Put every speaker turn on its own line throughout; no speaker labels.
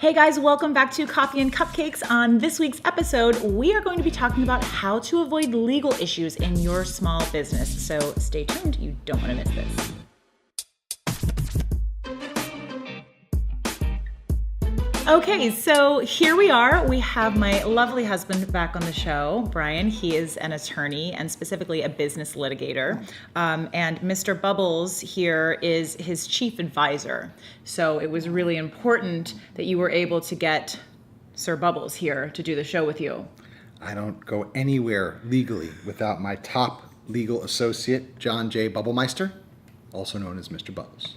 Hey guys, welcome back to Coffee and Cupcakes. On this week's episode, we are going to be talking about how to avoid legal issues in your small business. So stay tuned, you don't want to miss this. Okay, so here we are. We have my lovely husband back on the show, Brian. He is an attorney and specifically a business litigator. And Mr. Bubbles here is his chief advisor. So it was really important that you were able to get Sir Bubbles here to do the show with you.
I don't go anywhere legally without my top legal associate, John J. Bubblemeister, also known as Mr. Bubbles.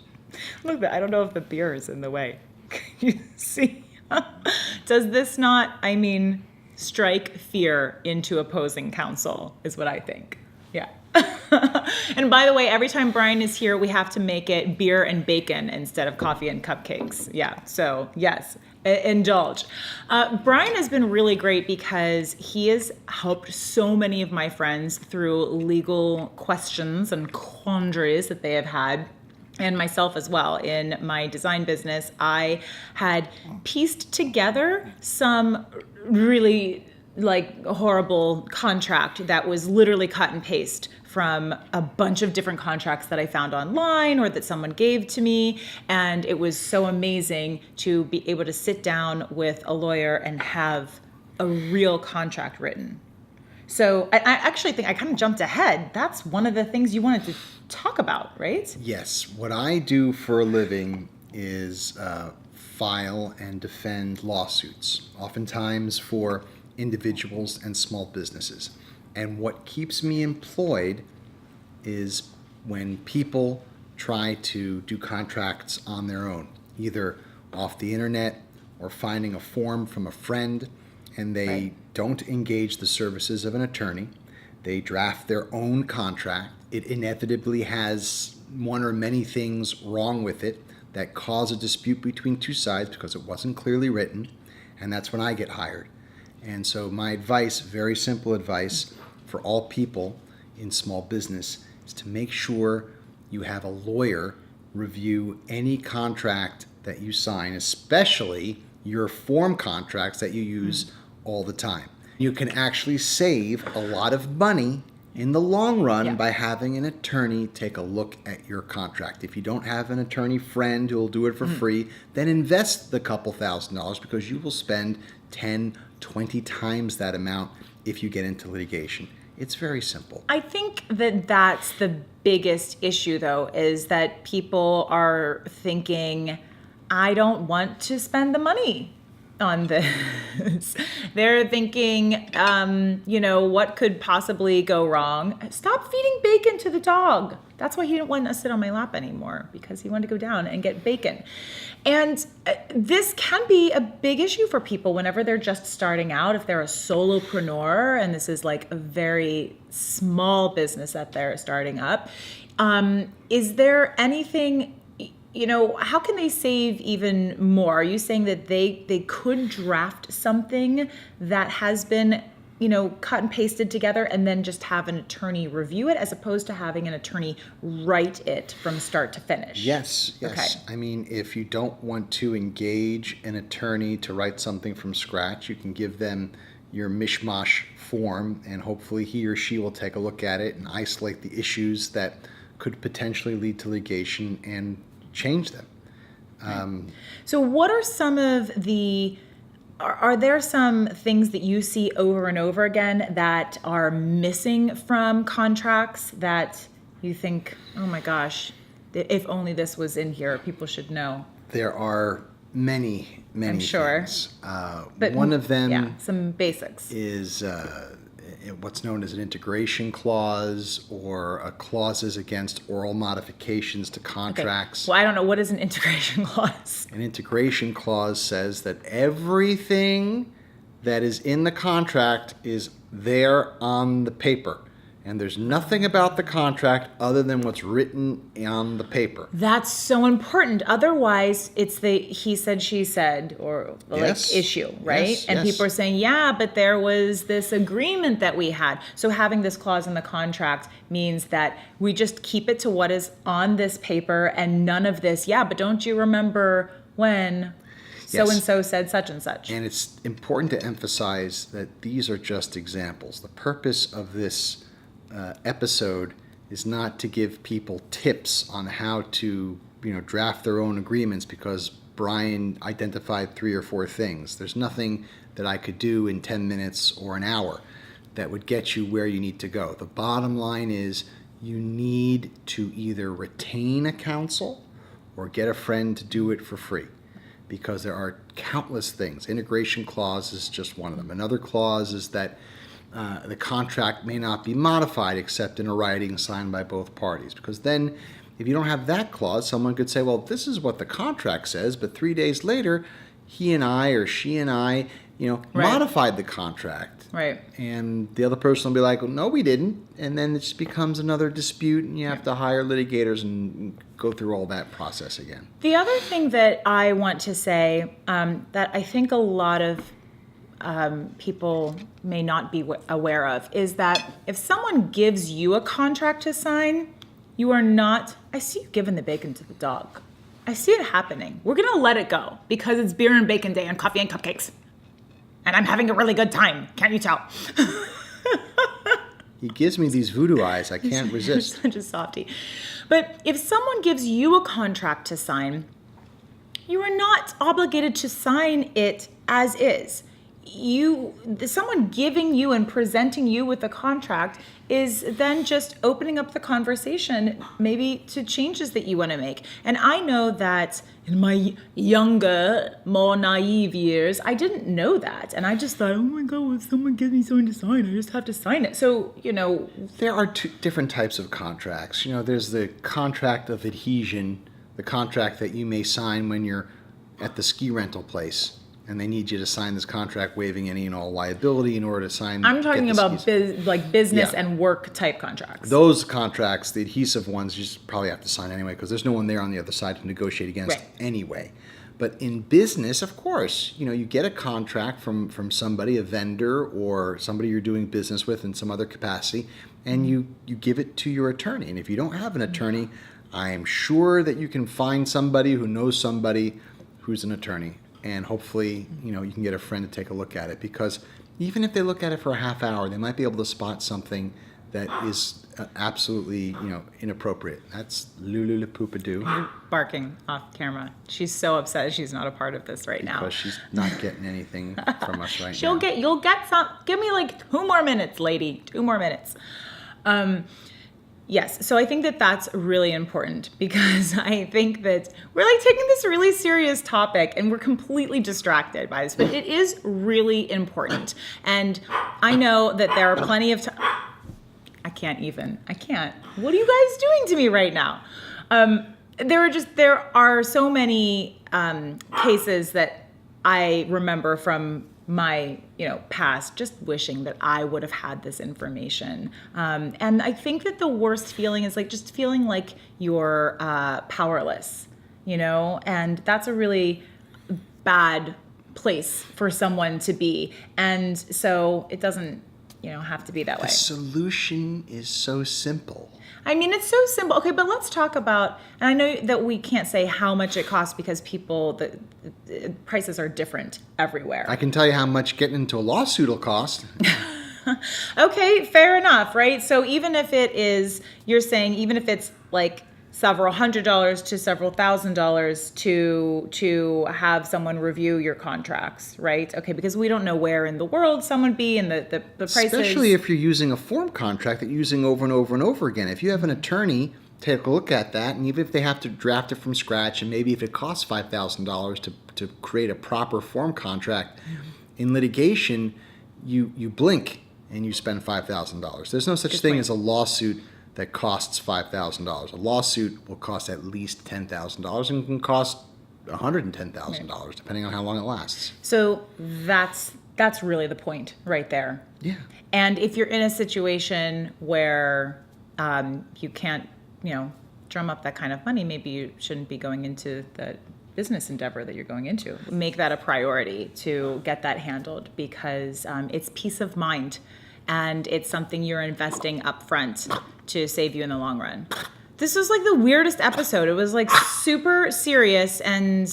Look, I don't know if the beer is in the way. You see? Does this not, strike fear into opposing counsel is what I think. Yeah. And by the way, every time Brian is here, we have to make it beer and bacon instead of coffee and cupcakes. Yeah. So yes, indulge. Brian has been really great because he has helped so many of my friends through legal questions and quandaries that they have had. And myself as well. In my design business, I had pieced together some really horrible contract that was literally cut and paste from a bunch of different contracts that I found online or that someone gave to me. And it was so amazing to be able to sit down with a lawyer and have a real contract written. So I actually think I kind of jumped ahead. That's one of the things you wanted to talk about, right?
Yes. What I do for a living is file and defend lawsuits, oftentimes for individuals and small businesses. And what keeps me employed is when people try to do contracts on their own, either off the internet or finding a form from a friend, and they don't engage the services of an attorney. They draft their own contract. It inevitably has one or many things wrong with it that cause a dispute between two sides because it wasn't clearly written, and that's when I get hired. And so my advice, very simple advice for all people in small business, is to make sure you have a lawyer review any contract that you sign, especially your form contracts that you use all the time. You can actually save a lot of money in the long run by having an attorney take a look at your contract. If you don't have an attorney friend who will do it for free, then invest the couple $1,000s because you will spend 10, 20 times that amount if you get into litigation. It's very simple.
I think that that's the biggest issue, though, is that people are thinking, I don't want to spend the money on this. They're thinking, what could possibly go wrong? Stop feeding bacon to the dog. That's why he didn't want to sit on my lap anymore, because he wanted to go down and get bacon. And this can be a big issue for people whenever they're just starting out. If they're a solopreneur and this is like a very small business that they're starting up, is there anything, how can they save even more? Are you saying that they could draft something that has been, cut and pasted together and then just have an attorney review it as opposed to having an attorney write it from start to finish?
Yes.
Okay.
I mean, if you don't want to engage an attorney to write something from scratch, you can give them your mishmash form and hopefully he or she will take a look at it and isolate the issues that could potentially lead to litigation and change them.
So what are some of the, are there some things that you see over and over again that are missing from contracts that you think, oh my gosh, if only this was in here, people should know?
There are many
I'm sure.
things.
But
one of them
some basics.
is what's known as an integration clause or clauses against oral modifications to contracts.
Okay. Well, I don't know. What is an integration clause?
An integration clause says that everything that is in the contract is there on the paper. And there's nothing about the contract other than what's written on the paper.
That's so important. Otherwise, it's the he said, she said, or issue, right?
Yes,
and people are saying, yeah, but there was this agreement that we had. So having this clause in the contract means that we just keep it to what is on this paper and none of this, but don't you remember when so-and-so said such and such.
And it's important to emphasize that these are just examples. The purpose of this episode is not to give people tips on how to, draft their own agreements because Brian identified 3 or 4 things. There's nothing that I could do in 10 minutes or an hour that would get you where you need to go. The bottom line is you need to either retain a counsel or get a friend to do it for free, because there are countless things. Integration clause is just one of them. Another clause is that the contract may not be modified except in a writing signed by both parties, because then if you don't have that clause, someone could say, well, this is what the contract says, but 3 days later, he and I or she and I, modified the contract.
Right.
And the other person will be like, well, no, we didn't. And then it just becomes another dispute, and you have to hire litigators and go through all that process again.
The other thing that I want to say that I think a lot of people may not be aware of is that if someone gives you a contract to sign, you are not, I see you giving the bacon to the dog. I see it happening. We're going to let it go because it's beer and bacon day and coffee and cupcakes. And I'm having a really good time. Can't you tell?
He gives me these voodoo eyes. I can't resist.
Such a softie. But if someone gives you a contract to sign, you are not obligated to sign it as is. Someone giving you and presenting you with a contract is then just opening up the conversation maybe to changes that you want to make. And I know that in my younger, more naive years, I didn't know that. And I just thought, oh my God, if someone gives me something to sign, I just have to sign it. So,
there are 2 different types of contracts. There's the contract of adhesion, the contract that you may sign when you're at the ski rental place, and they need you to sign this contract waiving any and all liability in order to sign.
I'm talking about business and work type contracts.
Those contracts, the adhesive ones, you just probably have to sign anyway because there's no one there on the other side to negotiate against anyway. But in business, of course, you get a contract from somebody, a vendor or somebody you're doing business with in some other capacity, and you give it to your attorney. And if you don't have an attorney, I am sure that you can find somebody who knows somebody who's an attorney. And hopefully, you can get a friend to take a look at it, because even if they look at it for a half hour, they might be able to spot something that is absolutely, inappropriate. That's Lulu Le Poupadou.
You're barking off camera. She's so upset she's not a part of this right now.
Because she's not getting anything from us right now.
You'll get some. Give me 2 more minutes, lady. 2 more minutes. Yes, so I think that that's really important, because I think that we're taking this really serious topic and we're completely distracted by this, but it is really important. And I know that there are plenty of I can't. What are you guys doing to me right now? There are so many cases that I remember from my past, just wishing that I would have had this information. And I think that the worst feeling is just feeling like you're powerless, and that's a really bad place for someone to be. And so it doesn't, have to be that way.
The solution is so simple.
I mean, it's so simple. Okay, but let's talk about, and I know that we can't say how much it costs because the prices are different everywhere.
I can tell you how much getting into a lawsuit will cost.
Okay, fair enough, right? So even if you're saying even if it's several $100s to several $1,000s to have someone review your contracts, right? Okay, because we don't know where in the world someone be and the prices.
Especially if you're using a form contract that you're using over and over and over again. If you have an attorney take a look at that, and even if they have to draft it from scratch, and maybe if it costs $5,000 to create a proper form contract, in litigation, you blink and you spend $5,000. There's no such thing as a lawsuit that costs $5,000. A lawsuit will cost at least $10,000 and can cost $110,000 depending on how long it lasts.
So that's really the point right there.
Yeah.
And if you're in a situation where you can't, drum up that kind of money, maybe you shouldn't be going into the business endeavor that you're going into. Make that a priority to get that handled, because it's peace of mind. And it's something you're investing up front to save you in the long run. This was the weirdest episode. It was super serious, and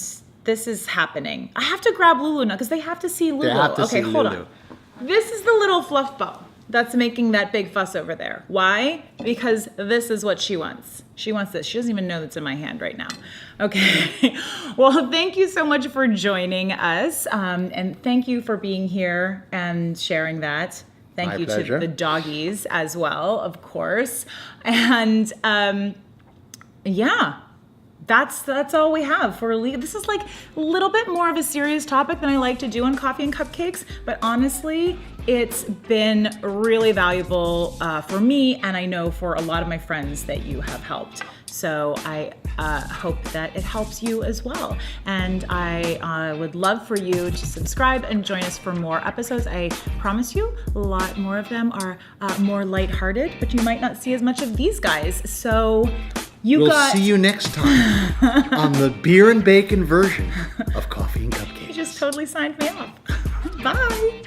this is happening. I have to grab Lulu now because they have to see Lulu.
They have to
okay,
see
hold
Lulu.
on. This is the little fluff ball that's making that big fuss over there. Why? Because this is what she wants. She wants this. She doesn't even know that's in my hand right now. Okay. Well, thank you so much for joining us. And thank you for being here and sharing that. Thank
My
you
pleasure.
to the doggies as well, of course. And yeah. That's all we have for legal. This is like a little bit more of a serious topic than I like to do on Coffee and Cupcakes, but honestly, it's been really valuable for me, and I know for a lot of my friends that you have helped. So I hope that it helps you as well. And I would love for you to subscribe and join us for more episodes. I promise you, a lot more of them are more lighthearted, but you might not see as much of these guys. So
We'll see you next time on the beer and bacon version of Coffee and Cupcakes.
You just totally signed me off. Bye.